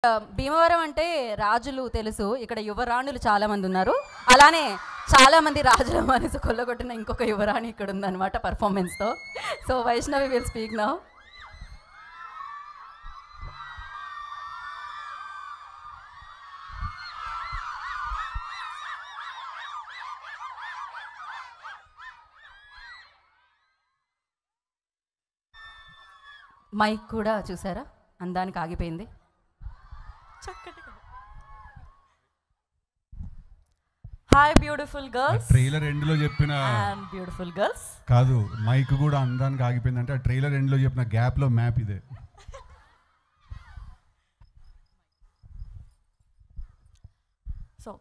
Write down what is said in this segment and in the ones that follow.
భీమవరం అంటే రాజులు తెలుసు, ఇక్కడ యువరాణులు చాలా మంది ఉన్నారు. అలానే చాలా మంది రాజుల మనసు కొల్లగొట్టిన ఇంకొక యువరాణి ఇక్కడ ఉందన్నమాట పర్ఫార్మెన్స్తో. So Vaishnavi will speak now. Mic కూడా చూసారా, అందానికి ఆగిపోయింది. Hi beautiful girls. ట్రైలర్ ఎండ్లో చెప్పిన అండ్ బ్యూటిఫుల్ గర్ల్స్ కాదు, మైక్ కూడా అందానికి ఆగిపోయింది అంటే ఆ ట్రైలర్ ఎండ్లో చెప్పిన గ్యాప్లో మ్యాప్ ఇదే. సో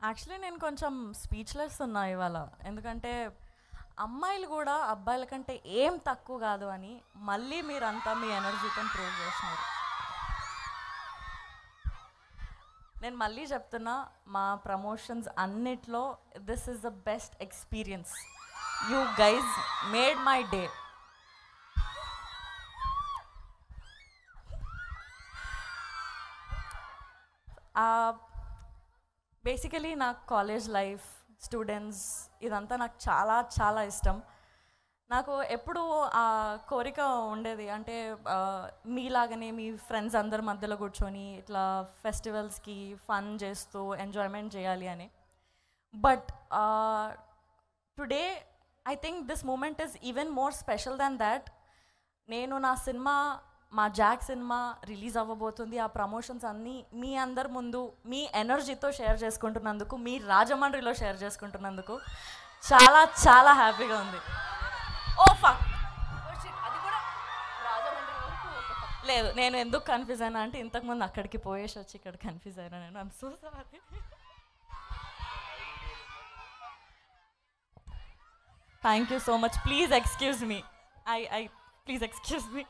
యాక్చువల్లీ నేను కొంచెం స్పీచ్లెస్ ఉన్నా ఇవాళ, ఎందుకంటే అమ్మాయిలు కూడా అబ్బాయిల కంటే ఏం తక్కువ కాదు అని మళ్ళీ మీరంతా మీ ఎనర్జీతో ప్రూవ్ చేస్తున్నారు. నేను మళ్ళీ చెప్తున్నా, మా ప్రమోషన్స్ అన్నిట్లో this is the best experience. You guys made my day. Basically నాకు కాలేజ్ లైఫ్, స్టూడెంట్స్, ఇదంతా నాకు చాలా చాలా ఇష్టం. నాకు ఎప్పుడు ఆ కోరిక ఉండేది, అంటే మీలాగనే మీ ఫ్రెండ్స్ అందరి మధ్యలో కూర్చొని ఇట్లా ఫెస్టివల్స్కి ఫన్ చేస్తూ ఎంజాయ్మెంట్ చేయాలి అని. But today I think this moment is even more special than that. నేను నా సినిమా, మా జాక్ సినిమా రిలీజ్ అవ్వబోతుంది. ఆ ప్రమోషన్స్ అన్నీ మీ అందరి ముందు మీ ఎనర్జీతో షేర్ చేసుకుంటున్నందుకు, మీ రాజమండ్రిలో షేర్ చేసుకుంటున్నందుకు చాలా చాలా హ్యాపీగా ఉంది. ఓ ఫక్, అది కూడా లేదు. నేను ఎందుకు కన్ఫ్యూజ్ అయినా అంటే ఇంతకుముందు అక్కడికి పోయేసి వచ్చి ఇక్కడ కన్ఫ్యూజ్ అయినా నేను. I'm so sorry. Thank you so much. Please excuse me. Please excuse me.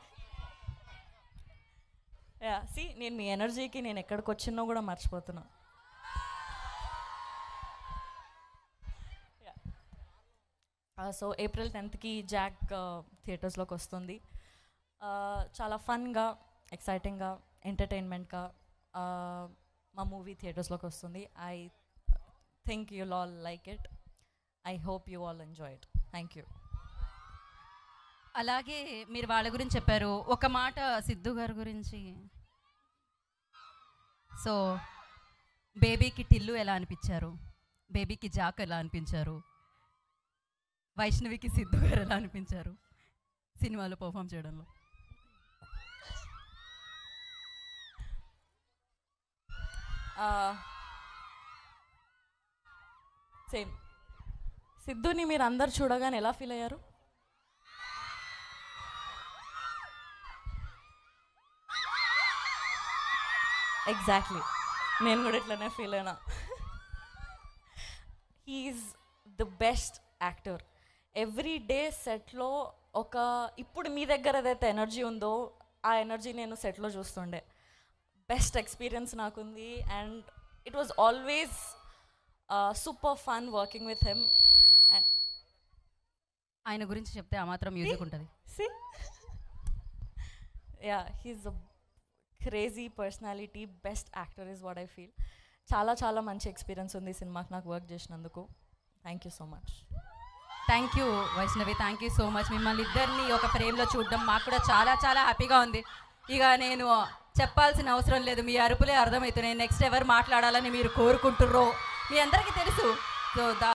See, నేను మీ ఎనర్జీకి నేను ఎక్కడికి వచ్చినో కూడా మర్చిపోతున్నా. సో ఏప్రిల్ 10th జాక్ థియేటర్స్లోకి వస్తుంది. చాలా ఫన్గా, ఎక్సైటింగ్గా, ఎంటర్టైన్మెంట్గా మా మూవీ థియేటర్స్లోకి వస్తుంది. I think you'll all like it. I hope you all enjoy it. Thank you. అలాగే మీరు వాళ్ళ గురించి చెప్పారు, ఒక మాట సిద్ధు గారి గురించి. సో బేబీకి టిల్లు ఎలా అనిపించారు, బేబీకి జాక్ ఎలా అనిపించారు, వైష్ణవికి సిద్ధు గారు ఎలా అనిపించారు సినిమాలో పర్ఫామ్ చేయడంలో? సేమ్. సిద్ధుని మీరు అందరు చూడగానే ఎలా ఫీల్ అయ్యారు? ఎగ్జాక్ట్లీ, నేను కూడా ఇట్లానే ఫీల్ అయినా. He's the best actor. Every day సెట్లో ఒక, ఇప్పుడు మీ దగ్గర ఏదైతే ఎనర్జీ ఉందో ఆ ఎనర్జీ నేను సెట్లో చూస్తుండే. బెస్ట్ ఎక్స్పీరియన్స్ నాకుంది. And it was always super fun working with him. And ఆయన గురించి చెప్తే ఆ మాత్రం మ్యూజిక్ ఉంటుంది. Yeah, he's a crazy personality, best actor is what I feel. చాలా చాలా మంచి ఎక్స్పీరియన్స్ ఉంది ఈ సినిమాకి నాకు వర్క్ చేసినందుకు. Thank you so much. Thank you Vaishnavi, thank you so much. మిమ్మల్ని ఇద్దరిని ఒక ఫ్రేమ్లో చూడడం మాకు కూడా చాలా చాలా హ్యాపీగా ఉంది. ఇక నేను చెప్పాల్సిన అవసరం లేదు, మీ అరుపులే అర్థమవుతున్నాయి నెక్స్ట్ ఎవరు మాట్లాడాలని మీరు కోరుకుంటుర్రో మీ అందరికీ తెలుసు. సో